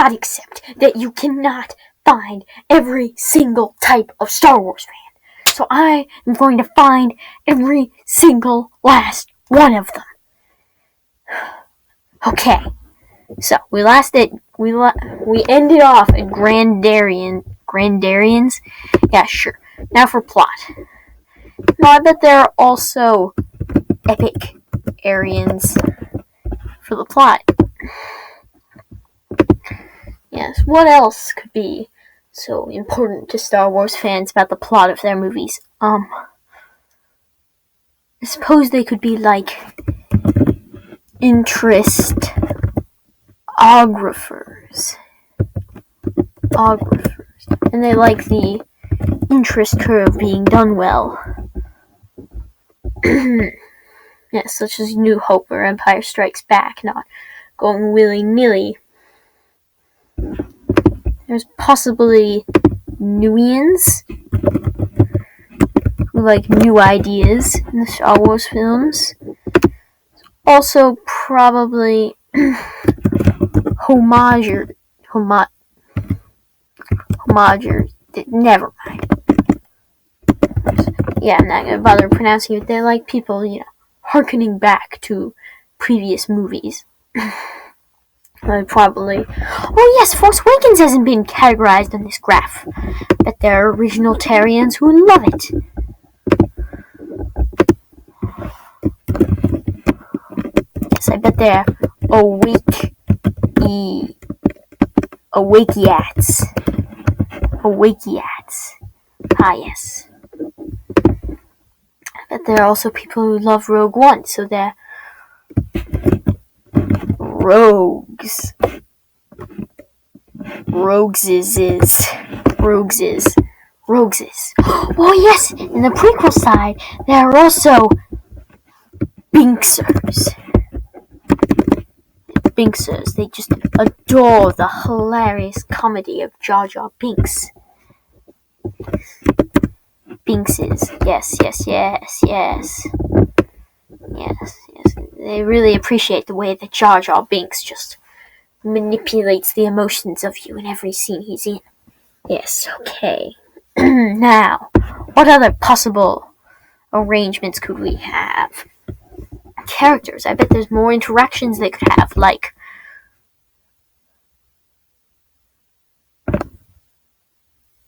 cannot accept that you cannot find every single type of Star Wars fan. So I am going to find every single last one of them. Okay. So we ended off at Grandarians. Yeah, sure. Now for plot. No, I bet there are also epic Arians for the plot. Yes, what else could be so important to Star Wars fans about the plot of their movies? I suppose they could be like interest-ographers. And they like the interest curve being done well. Yes, such as New Hope or Empire Strikes Back, not going willy-nilly. There's possibly Newians who like new ideas in the Star Wars films. Also, probably homagers. Never mind. Yeah, I'm not gonna bother pronouncing it. They're like people, harkening back to previous movies. Probably. Oh yes, Force Awakens hasn't been categorized on this graph. But there are original Tarians who love it. Yes, I bet they're Awakiats. Ah, yes. I bet there are also people who love Rogue One, so they're Rogues. Rogueses. Oh yes, in the prequel side, there are also Binksers. They just adore the hilarious comedy of Jar Jar Binks. Binkses. Yes. They really appreciate the way that Jar Jar Binks just manipulates the emotions of you in every scene he's in. Yes, okay. Now, what other possible arrangements could we have? Characters. I bet there's more interactions they could have, like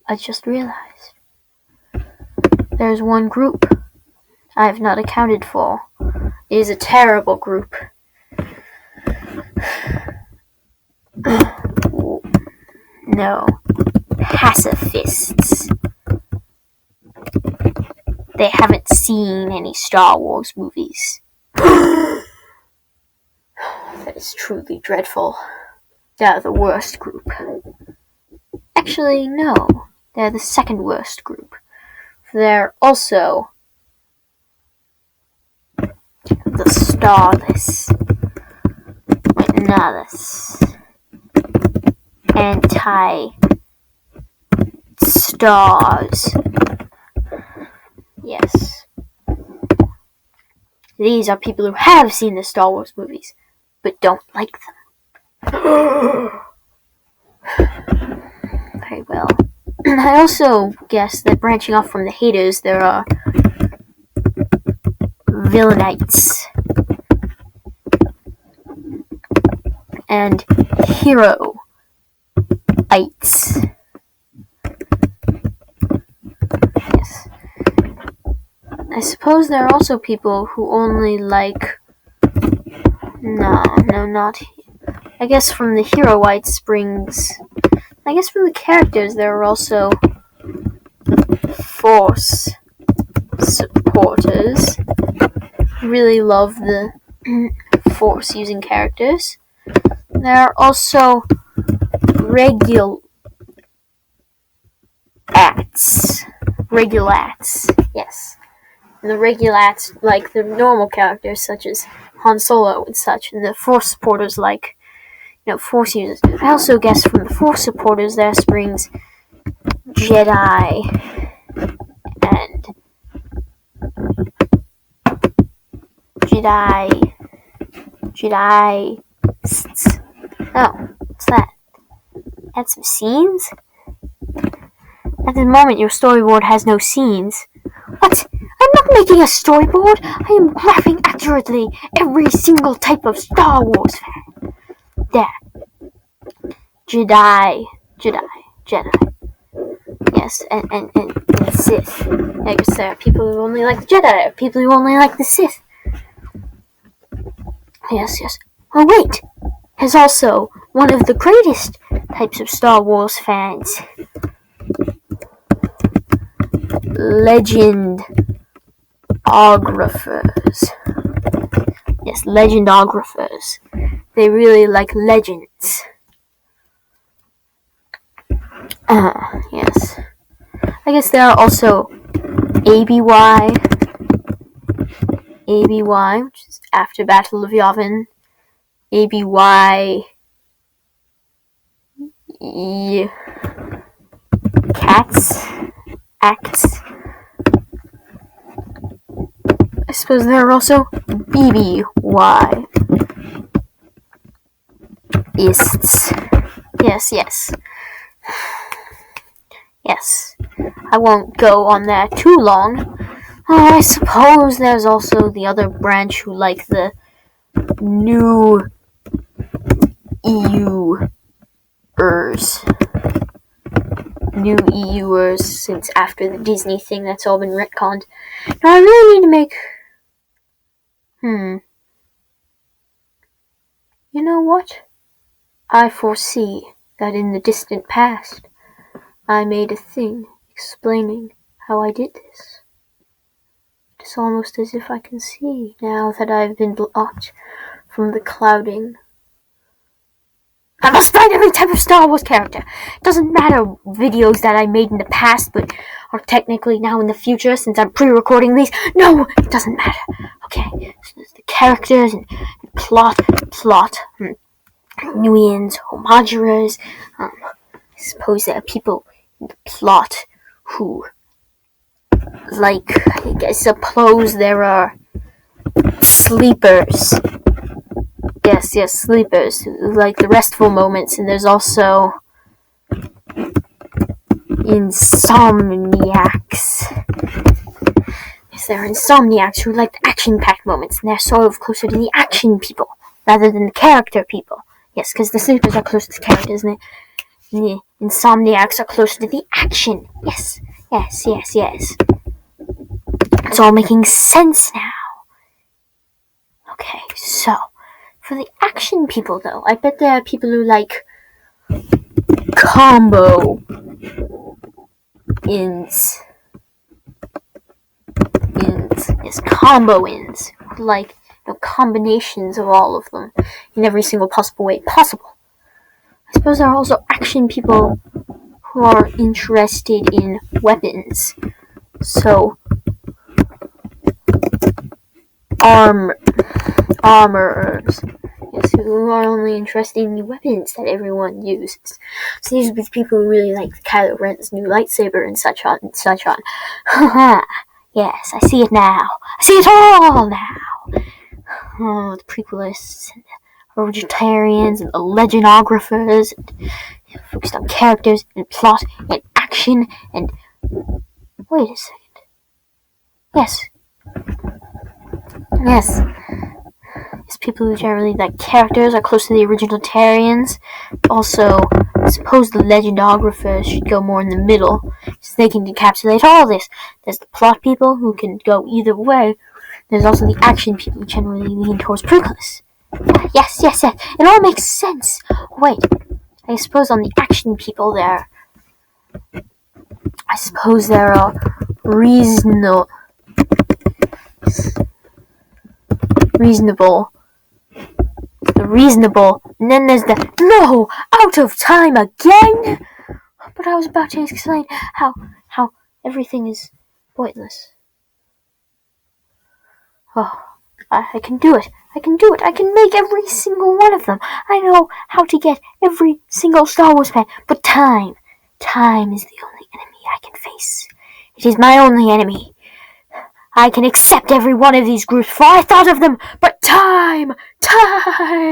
I just realized there's one group I have not accounted for. It is a terrible group. No. Pacifists. They haven't seen any Star Wars movies. That is truly dreadful. They're the worst group. Actually, no. They're the second worst group. They're also the starless. Anti-stars. Yes. These are people who have seen the Star Wars movies, but don't like them. Very well. I also guess that branching off from the haters, there are villainites and heroites. Yes. I suppose there are also people who only like... No, not... I guess from the heroites springs... I guess from the characters there are also Force supporters who really love the Force using characters. There are also regulats. Yes. And the regulats like the normal characters such as Han Solo and such, and the Force supporters like, Force users. I also guess from the Force supporters there springs Jedi and Jedi. Oh, what's that? Add some scenes? At the moment, your storyboard has no scenes. What? I'm not making a storyboard. I am graphing accurately every single type of Star Wars fan. There. Jedi. Yes, and Sith. I guess there are people who only like the Jedi, people who only like the Sith. Yes. Oh, wait! There's also one of the greatest types of Star Wars fans. Legendographers. Yes, legendographers. They really like legends. Yes. I guess there are also ABY, which is after Battle of Yavin. ABY acts. I suppose there are also BBY ists. Yes. I won't go on that too long. I suppose there's also the other branch who like the new EUers since after the Disney thing that's all been retconned. Now I really need to make... You know what? I foresee that in the distant past, I made a thing explaining how I did this. It's almost as if I can see now that I've been blocked from the clouding. I must find every type of Star Wars character. Doesn't matter videos that I made in the past but are technically now in the future since I'm pre-recording these. No, it doesn't matter. Okay, so there's the characters and plot, nuians, homagerers. I suppose there are people in the plot who, I suppose there are sleepers. Yes, sleepers who like the restful moments, and there's also insomniacs. Yes, there are insomniacs who like the action-packed moments, and they're sort of closer to the action people rather than the character people. Yes, because the sleepers are closer to the characters, and the insomniacs are closer to the action. Yes. It's all making sense now. Okay, so for the action people, though, I bet there are people who like combo ins. Yes, combo ins. Like, combinations of all of them in every single possible way possible. I suppose there are also action people who are interested in weapons. So, armorers. Yes, who are only interested in the weapons that everyone uses. So these are the people who really like Kylo Ren's new lightsaber and such on. Haha. Yes, I see it now. I see it all now. Oh, the prequelists and the vegetarians and the legendographers and focused on characters and plot and action and... Wait a second. Yes, people who generally like characters are close to the originalitarians. Also, I suppose the legendographers should go more in the middle, so they can encapsulate all this. There's the plot people who can go either way. There's also the action people who generally lean towards prequels. Yes, it all makes sense. Wait, I suppose on the action people there, are reasonable, and then there's the no, out of time again. But I was about to explain how everything is pointless. Oh, I can do it. I can make every single one of them. I know how to get every single Star Wars fan, but time is the only enemy I can face. It is my only enemy. I can accept every one of these groups, for I thought of them, but time!